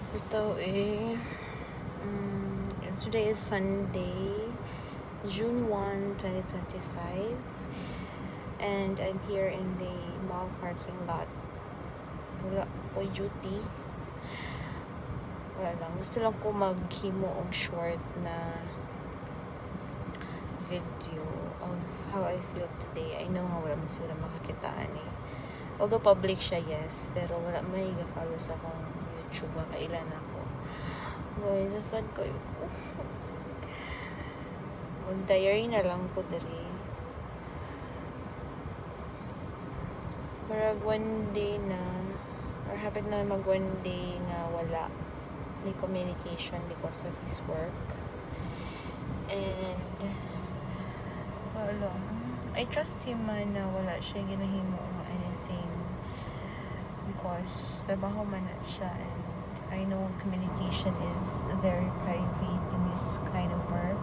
Ito today is Sunday, June 1, 2025, and I'm here in the mall parking lot. Wala ko duty. Wala lang. Gusto lang ko maghimo og short na video of how I feel today. I know nga wala man sila makakitaan eh. Although public siya, yes, pero wala may ga-follow sa akong YouTube. Kailan ako. Guys, asan kayo? Mag-diary na lang ko dali. Marag one day na, or hapit na mag one day nga wala may communication because of his work. And wala. I trust him man na wala siya ginahimo or anything because trabaho man na siya, and I know communication is very private in this kind of work.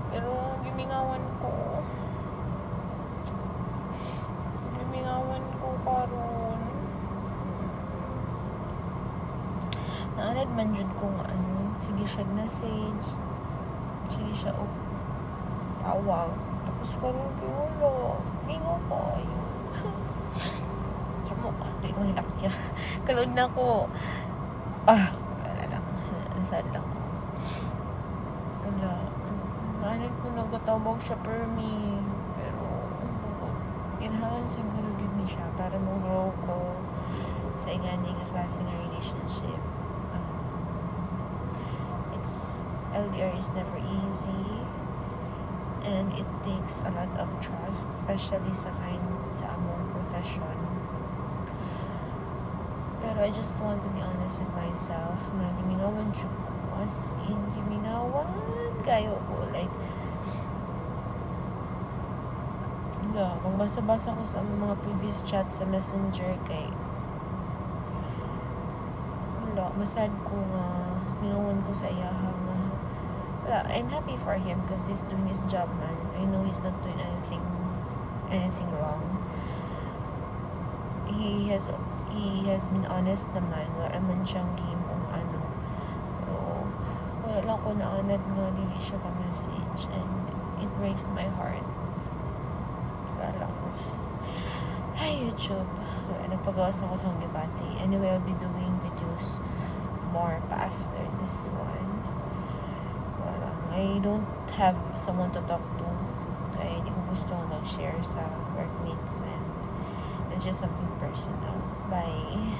Pero gimingawan ko karon. Naanad man jud ko nga sige siya message, sige siya tawag. Tapos karon kay wala. Ingo pa yun. Tamo ka, di ko hilakya. Kalod na ko. Wala lang. Nasaan lang ko. Wala. Maanad ko nagkatawag siya per me. Pero, inhalan siguro gid ni siya para mo-grow ko sa ingani nga klase nga relationship. LDR is never easy, and it takes a lot of trust, especially sa among profession. Pero I just want to be honest with myself na gimingawan jud ko, as in gimingawan kayo ko, like magbasa-basa ko sa mga previous chat sa Messenger kay masad ko nga mingawan ko sa iyaha nga I'm happy for him because he's doing his job, man. I know he's not doing anything wrong. He has been honest naman. Wala man siyang himong pero wala lang ko naanad nga dili siya ka-message, and it breaks my heart. Wala ko. Hi YouTube. Nagpagawas ako sa debate. Anyway, I'll be doing videos more pa after this one. I don't have someone to talk to. Kaya hindi ko gusto mag-share sa workmates, and it's just something personal. Bye.